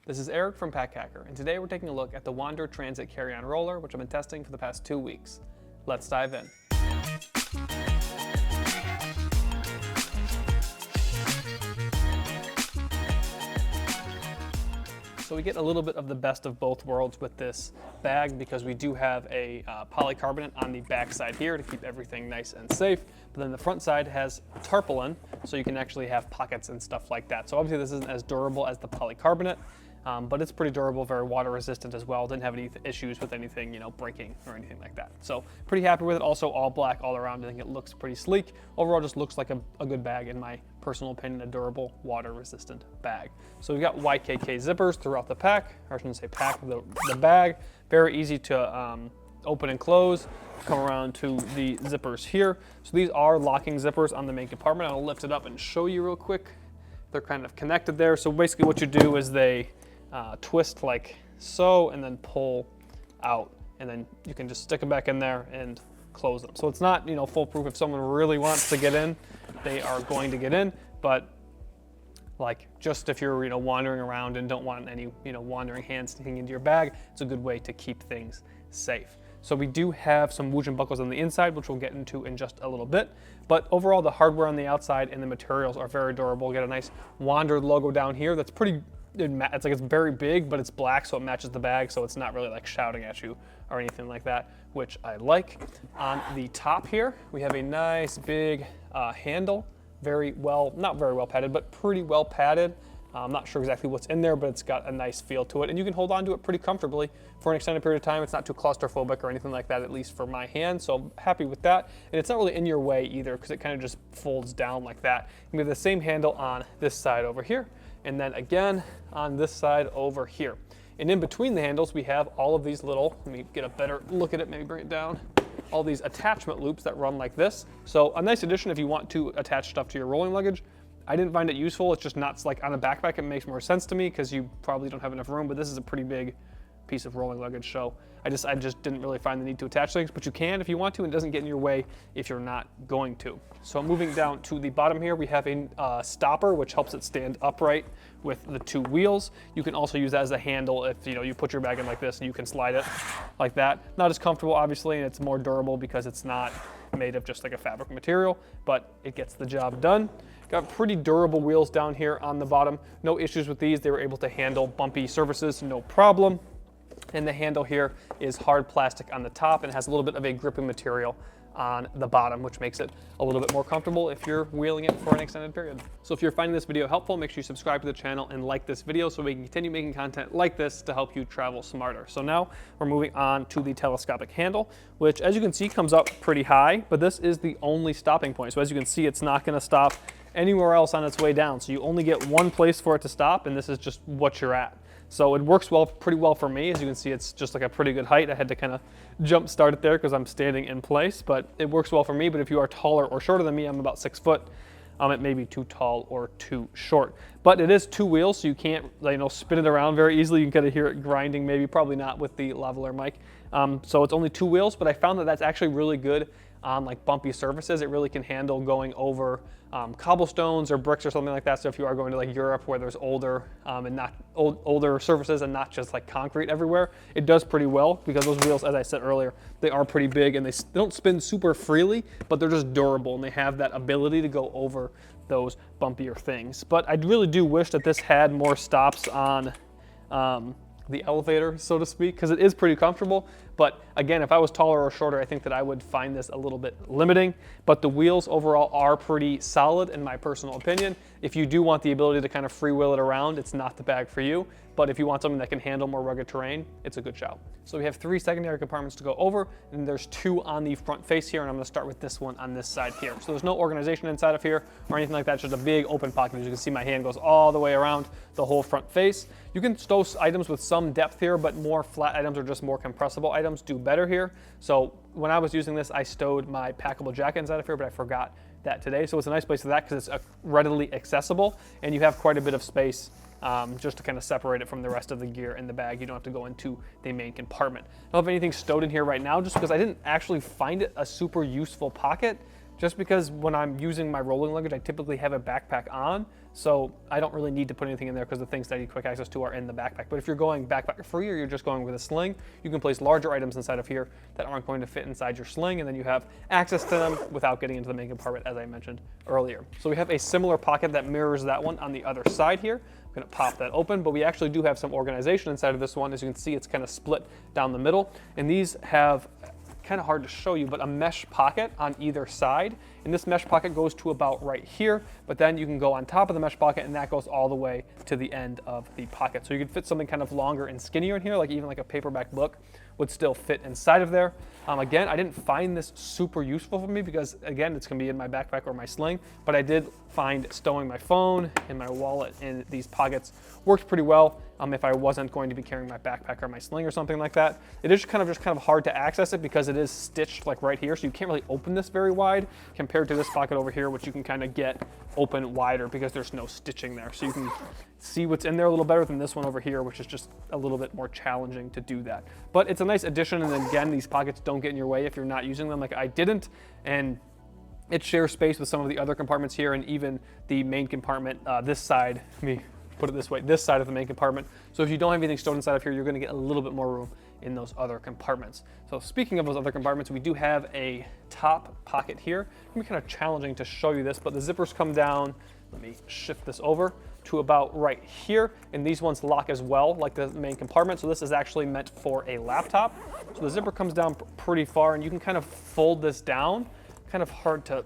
This is Eric from Pack Hacker, and today we're taking a look at the WANDRD TRANSIT Carry-On Roller, which I've been testing for the past 2 weeks. Let's dive in. So we get a little bit of the best of both worlds with this bag because we do have a polycarbonate on the back side here to keep everything nice and safe, but then the front side has tarpaulin, so you can actually have pockets and stuff like that. So obviously this isn't as durable as the polycarbonate, but it's pretty durable, very water resistant as well. Didn't have any issues with anything, breaking or anything like that. So pretty happy with it. Also all black all around. I think it looks pretty sleek. Overall just looks like a good bag in my personal opinion, a durable, water resistant bag. So we've got YKK zippers throughout the pack, or I shouldn't say pack, the bag. Very easy to open and close. Come around to the zippers here. So these are locking zippers on the main compartment. I'll lift it up and show you real quick. They're kind of connected there. So basically what you do is they twist like so and then pull out, and then you can just stick them back in there and close them. So it's not foolproof. If someone really wants to get in, they are going to get in, but like just if you're wandering around and don't want any wandering hands sticking into your bag, it's a good way to keep things safe. So we do have some Woojin buckles on the inside, which we'll get into in just a little bit. But overall, the hardware on the outside and the materials are very durable. Get a nice WANDRD logo down here that's pretty, it's very big, but it's black, so it matches the bag, so it's not really like shouting at you or anything like that, which I like. On the top here, we have a nice big handle, not very well padded, but pretty well padded. I'm not sure exactly what's in there, but it's got a nice feel to it, and you can hold on to it pretty comfortably for an extended period of time. It's not too claustrophobic or anything like that, at least for my hand, so I'm happy with that. And it's not really in your way either, because it kind of just folds down like that. And we have the same handle on this side over here, and then again on this side over here. And in between the handles, we have all of these little, let me get a better look at it, maybe bring it down, all these attachment loops that run like this. So a nice addition if you want to attach stuff to your rolling luggage. I didn't find it useful. It's just not like on a backpack. It makes more sense to me because you probably don't have enough room, but this is a pretty big piece of rolling luggage. So I just didn't really find the need to attach things, but you can if you want to, and it doesn't get in your way if you're not going to. So moving down to the bottom here, we have a stopper, which helps it stand upright with the two wheels. You can also use that as a handle if you put your bag in like this and you can slide it like that. Not as comfortable, obviously, and it's more durable because it's not made of just like a fabric material, but it gets the job done. Got pretty durable wheels down here on the bottom. No issues with these. They were able to handle bumpy surfaces, no problem. And the handle here is hard plastic on the top and has a little bit of a gripping material on the bottom, which makes it a little bit more comfortable if you're wheeling it for an extended period. So if you're finding this video helpful, make sure you subscribe to the channel and like this video so we can continue making content like this to help you travel smarter. So now we're moving on to the telescopic handle, which as you can see comes up pretty high, but this is the only stopping point. So as you can see, it's not gonna stop anywhere else on its way down. So you only get one place for it to stop, and this is just what you're at. So it works pretty well for me. As you can see, it's just like a pretty good height. I had to kind of jump start it there because I'm standing in place, but it works well for me. But if you are taller or shorter than me, I'm about 6 foot, it may be too tall or too short. But it is two wheels, so you can't spin it around very easily. You can kind of hear it grinding, maybe, probably not with the lavalier mic. So it's only two wheels, but I found that that's actually really good on like bumpy surfaces. It really can handle going over cobblestones or bricks or something like that. So if you are going to like Europe where there's older surfaces and not just like concrete everywhere, it does pretty well because those wheels, as I said earlier, they are pretty big and they don't spin super freely, but they're just durable and they have that ability to go over those bumpier things. But I really do wish that this had more stops on the elevator, so to speak, because it is pretty comfortable. But again, if I was taller or shorter, I think that I would find this a little bit limiting. But the wheels overall are pretty solid in my personal opinion. If you do want the ability to kind of freewheel it around, it's not the bag for you. But if you want something that can handle more rugged terrain, it's a good shout. So we have 3 secondary compartments to go over, and there's 2 on the front face here, and I'm gonna start with this one on this side here. So there's no organization inside of here or anything like that, just a big open pocket. As you can see, my hand goes all the way around the whole front face. You can stow items with some depth here, but more flat items or just more compressible items do better here. So when I was using this, I stowed my packable jacket inside of here, but I forgot that today. So it's a nice place for that because it's readily accessible, and you have quite a bit of space just to kind of separate it from the rest of the gear in the bag. You don't have to go into the main compartment. I don't have anything stowed in here right now just because I didn't actually find it a super useful pocket. just because when I'm using my rolling luggage, I typically have a backpack on, so I don't really need to put anything in there because the things that I need quick access to are in the backpack. But if you're going backpack free or you're just going with a sling, you can place larger items inside of here that aren't going to fit inside your sling, and then you have access to them without getting into the main compartment, as I mentioned earlier. So we have a similar pocket that mirrors that one on the other side here. I'm gonna pop that open, but we actually do have some organization inside of this one. As you can see, it's kind of split down the middle, and these have, kind of hard to show you, but a mesh pocket on either side. And this mesh pocket goes to about right here, but then you can go on top of the mesh pocket and that goes all the way to the end of the pocket. So you could fit something kind of longer and skinnier in here, like even like a paperback book would still fit inside of there. Again, I didn't find this super useful for me because again, it's gonna be in my backpack or my sling, but I did find stowing my phone and my wallet in these pockets worked pretty well if I wasn't going to be carrying my backpack or my sling or something like that. It is kind of hard to access it because it is stitched like right here, so you can't really open this very wide compared to this pocket over here, which you can kind of get open wider because there's no stitching there. So you can see what's in there a little better than this one over here, which is just a little bit more challenging to do that. But it's a nice addition, and then again, these pockets don't get in your way if you're not using them like I didn't, and it shares space with some of the other compartments here and even the main compartment this side. Let me put it this way, this side of the main compartment. So if you don't have anything stowed inside of here, you're gonna get a little bit more room in those other compartments. So speaking of those other compartments, we do have a top pocket here. It's gonna be kind of challenging to show you this, but the zippers come down. Let me shift this over to about right here, and these ones lock as well, like the main compartment. So this is actually meant for a laptop. So the zipper comes down pretty far, and you can kind of fold this down. Kind of hard to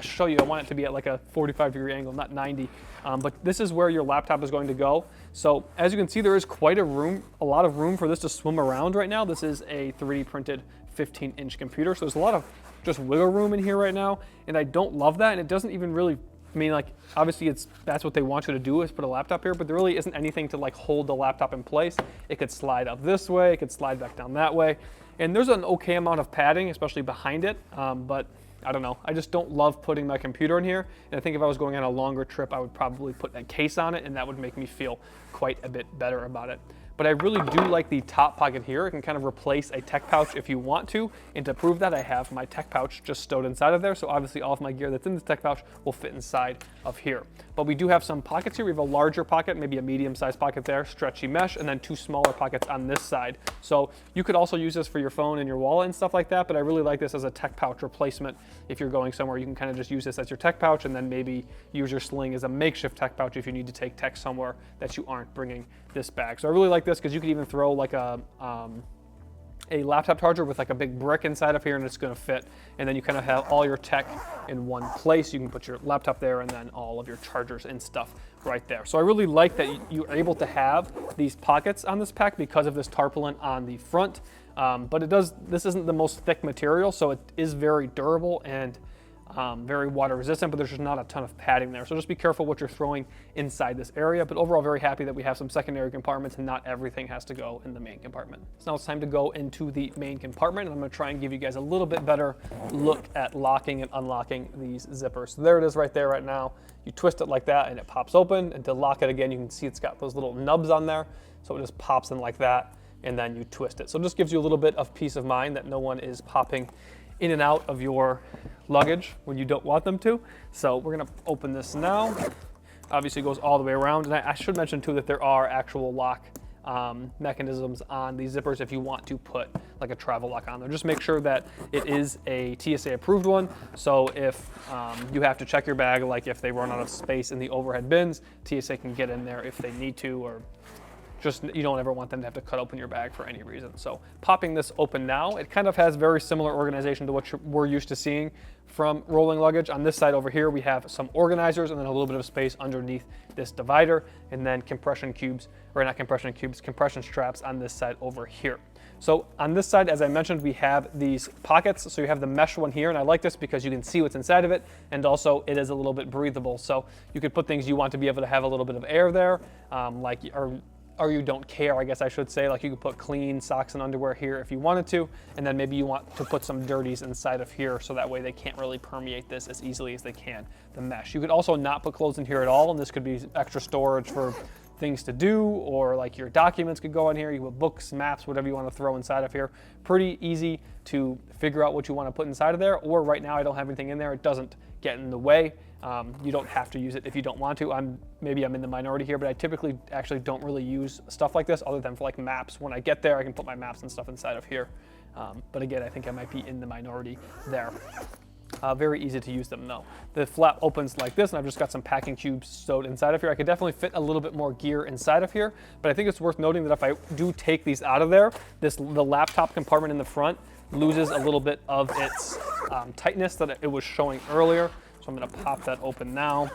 show you. I want it to be at like a 45-degree angle, not 90. But this is where your laptop is going to go. So as you can see, there is quite a lot of room for this to swim around right now. This is a 3D printed 15-inch computer, so there's a lot of just wiggle room in here right now, and I don't love that, and it doesn't even really, I mean, like, obviously that's what they want you to do is put a laptop here, but there really isn't anything to like hold the laptop in place. It could slide up this way, it could slide back down that way, and there's an okay amount of padding, especially behind it, but I don't know. I just don't love putting my computer in here. And I think if I was going on a longer trip, I would probably put a case on it, and that would make me feel quite a bit better about it. But I really do like the top pocket here. It can kind of replace a tech pouch if you want to. And to prove that, I have my tech pouch just stowed inside of there. So obviously all of my gear that's in this tech pouch will fit inside of here. But we do have some pockets here. We have a larger pocket, maybe a medium-sized pocket there, stretchy mesh, and then two smaller pockets on this side. So you could also use this for your phone and your wallet and stuff like that, but I really like this as a tech pouch replacement. If you're going somewhere, you can kind of just use this as your tech pouch and then maybe use your sling as a makeshift tech pouch if you need to take tech somewhere that you aren't bringing this bag. So I really like this because you could even throw like a laptop charger with like a big brick inside of here, and it's going to fit, and then you kind of have all your tech in one place. You can put your laptop there and then all of your chargers and stuff right there. So I really like that you're able to have these pockets on this pack because of this tarpaulin on the front, but this isn't the most thick material, so it is very durable and very water resistant, but there's just not a ton of padding there. So just be careful what you're throwing inside this area. But overall, very happy that we have some secondary compartments and not everything has to go in the main compartment. So now it's time to go into the main compartment, and I'm gonna try and give you guys a little bit better look at locking and unlocking these zippers. So there it is right there right now. You twist it like that and it pops open, and to lock it again, you can see it's got those little nubs on there. So it just pops in like that, and then you twist it. So it just gives you a little bit of peace of mind that no one is popping in and out of your luggage when you don't want them to. So we're gonna open this now. Obviously it goes all the way around. And I should mention too that there are actual lock mechanisms on these zippers if you want to put like a travel lock on there. Just make sure that it is a TSA approved one. So if you have to check your bag, like if they run out of space in the overhead bins, TSA can get in there if they need to, or just you don't ever want them to have to cut open your bag for any reason. So popping this open now, it kind of has very similar organization to what we're used to seeing from rolling luggage. On this side over here, we have some organizers and then a little bit of space underneath this divider, and then compression straps on this side over here. So on this side, as I mentioned, we have these pockets. So you have the mesh one here, and I like this because you can see what's inside of it, and also it is a little bit breathable. So you could put things you want to be able to have a little bit of air there, or you don't care, I guess I should say. Like you could put clean socks and underwear here if you wanted to, and then maybe you want to put some dirties inside of here so that way they can't really permeate this as easily as they can, the mesh. You could also not put clothes in here at all, and this could be extra storage for things to do, or like your documents could go in here. You have books, maps, whatever you want to throw inside of here. Pretty easy to figure out what you want to put inside of there. Or right now I don't have anything in there. It doesn't get in the way. You don't have to use it if you don't want to. Maybe I'm in the minority here, but I typically actually don't really use stuff like this other than for like maps. When I get there, I can put my maps and stuff inside of here. But again, I think I might be in the minority there. Very easy to use them though. The flap opens like this, and I've just got some packing cubes stowed inside of here. I could definitely fit a little bit more gear inside of here, but I think it's worth noting that if I do take these out of there, the laptop compartment in the front loses a little bit of its tightness that it was showing earlier. So I'm gonna pop that open now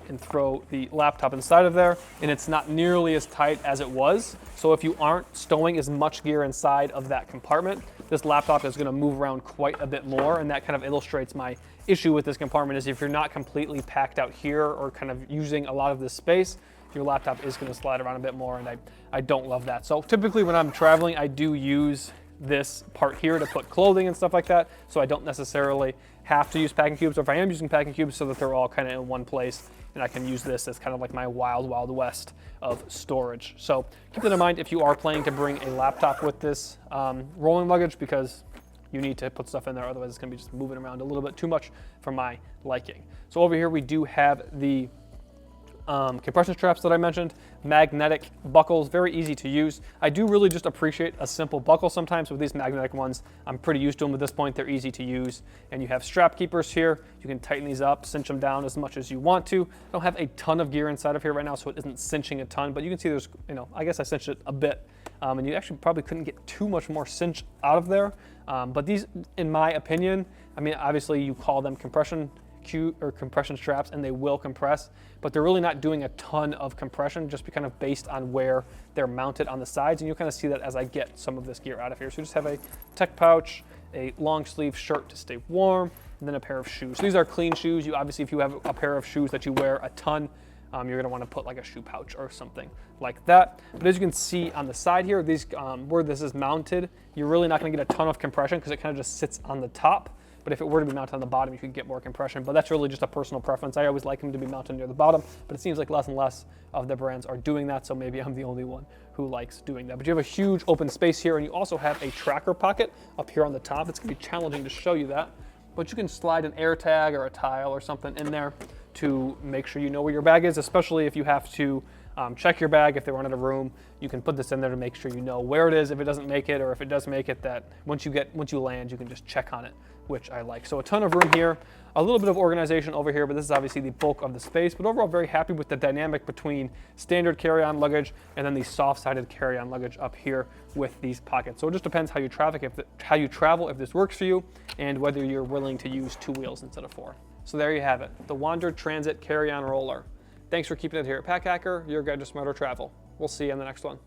and throw the laptop inside of there, and it's not nearly as tight as it was. So if you aren't stowing as much gear inside of that compartment, this laptop is gonna move around quite a bit more, and that kind of illustrates my issue with this compartment is if you're not completely packed out here or kind of using a lot of this space, your laptop is gonna slide around a bit more, and I don't love that. So typically when I'm traveling, I do use this part here to put clothing and stuff like that, so I don't necessarily have to use packing cubes, or if I am using packing cubes, so that they're all kind of in one place, and I can use this as kind of like my wild west of storage. So keep that in mind if you are planning to bring a laptop with this rolling luggage, because you need to put stuff in there, otherwise it's gonna be just moving around a little bit too much for my liking. So over here we do have the compression straps that I mentioned, magnetic buckles, very easy to use. I do really just appreciate a simple buckle sometimes with these magnetic ones. I'm pretty used to them at this point. They're easy to use. And you have strap keepers here. You can tighten these up, cinch them down as much as you want to. I don't have a ton of gear inside of here right now, so it isn't cinching a ton, but you can see there's, I guess I cinched it a bit. And you actually probably couldn't get too much more cinch out of there. But these, in my opinion, I mean, obviously you call them compression straps, and they will compress, but they're really not doing a ton of compression, just kind of based on where they're mounted on the sides, and you'll kind of see that as I get some of this gear out of here. So we just have a tech pouch, a long sleeve shirt to stay warm, and then a pair of shoes. So these are clean shoes. You obviously, if you have a pair of shoes that you wear a ton, you're gonna wanna put like a shoe pouch or something like that. But as you can see on the side here, these where this is mounted, you're really not gonna get a ton of compression because it kind of just sits on the top. But if it were to be mounted on the bottom, you could get more compression, but that's really just a personal preference. I always like them to be mounted near the bottom, but it seems like less and less of the brands are doing that, so maybe I'm the only one who likes doing that. But you have a huge open space here, and you also have a tracker pocket up here on the top. It's gonna be challenging to show you that, but you can slide an air tag or a tile or something in there to make sure you know where your bag is, especially if you have to check your bag if they run out of room. You can put this in there to make sure you know where it is if it doesn't make it, or if it does make it, that once you land, you can just check on it, which I like. So a ton of room here, a little bit of organization over here, but this is obviously the bulk of the space. But overall, very happy with the dynamic between standard carry-on luggage and then the soft-sided carry-on luggage up here with these pockets. So it just depends how you travel, if this works for you, and whether you're willing to use 2 wheels instead of 4. So there you have it, the WANDRD TRANSIT Carry-On Roller. Thanks for keeping it here at Pack Hacker, your guide to smarter travel. We'll see you on the next one.